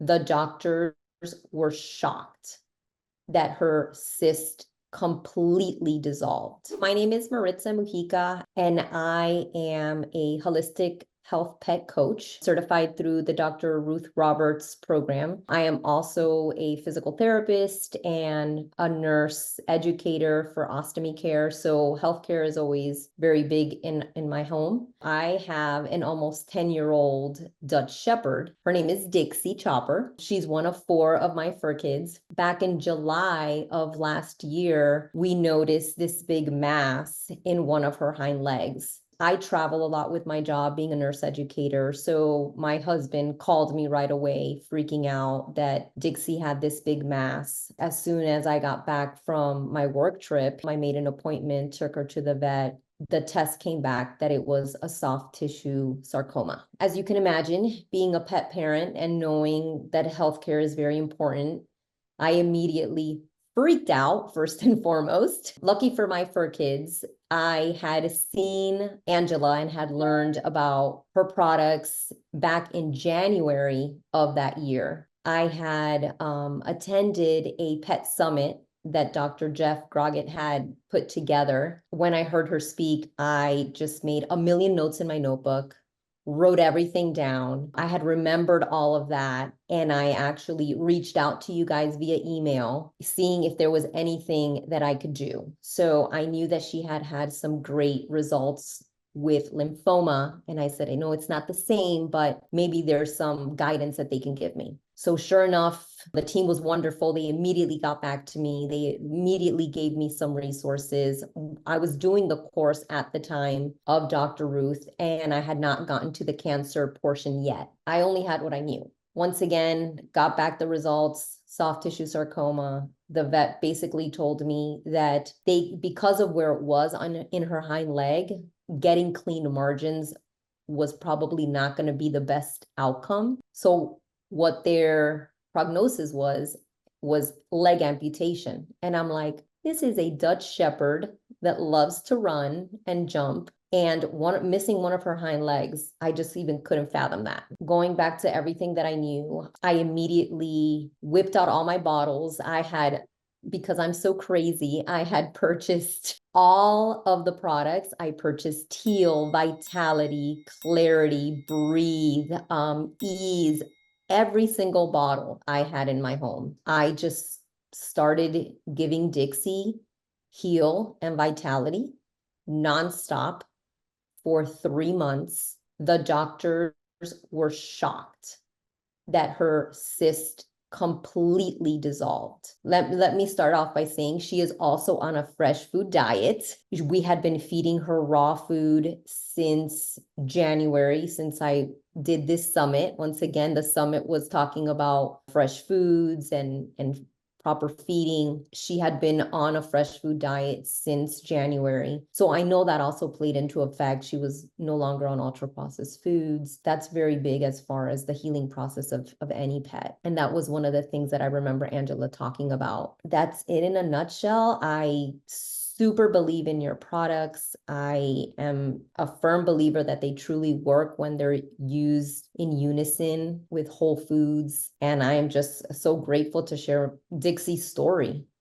The doctors were shocked that her cyst completely dissolved. My name is Maritza Mujica, and I am a holistic health pet coach certified through the Dr. Ruth Roberts program. I am also a physical therapist and a nurse educator for ostomy care. So healthcare is always very big in my home. I have an almost 10-year-old Dutch Shepherd. Her name is Dixie Chopper. She's one of 4 of my fur kids. Back in July of last year, we noticed this big mass in one of her hind legs. I travel a lot with my job being a nurse educator. So my husband called me right away, freaking out that Dixie had this big mass. As soon as I got back from my work trip, I made an appointment, took her to the vet. The test came back that it was a soft tissue sarcoma. As you can imagine, being a pet parent and knowing that healthcare is very important, I immediately freaked out, first and foremost. Lucky for my fur kids, I had seen Angela and had learned about her products back in January of that year. I had attended a pet summit that Dr. Jeff Groggett had put together. When I heard her speak, I just made a million notes in my notebook, wrote everything down. I had remembered all of that. And I actually reached out to you guys via email, seeing if there was anything that I could do. So I knew that she had had some great results with lymphoma. And I said, I know it's not the same, but maybe there's some guidance that they can give me. So sure enough, the team was wonderful. They immediately got back to me. They immediately gave me some resources. I was doing the course at the time of Dr. Ruth, and I had not gotten to the cancer portion yet. I only had what I knew. Once again, got back the results, soft tissue sarcoma. The vet basically told me that because of where it was in her hind leg, getting clean margins was probably not going to be the best outcome. So what their prognosis was leg amputation. And I'm like, this is a Dutch Shepherd that loves to run and jump, and missing one of her hind legs. I just even couldn't fathom that. Going back to everything that I knew, I immediately whipped out all my bottles. Because I'm so crazy, I had purchased all of the products. I purchased Teal, Vitality, Clarity, Breathe, Ease, every single bottle I had in my home. I just started giving Dixie Heal and Vitality nonstop for 3 months. The doctors were shocked that her cyst completely dissolved. Let me start off by saying she is also on a fresh food diet. We had been feeding her raw food since January, since I did this summit. Once again, the summit was talking about fresh foods and proper feeding. She had been on a fresh food diet since January. So I know that also played into effect. She was no longer on ultra processed foods. That's very big as far as the healing process of any pet. And that was one of the things that I remember Angela talking about. That's it in a nutshell. I super believe in your products. I am a firm believer that they truly work when they're used in unison with whole foods. And I am just so grateful to share Dixie's story.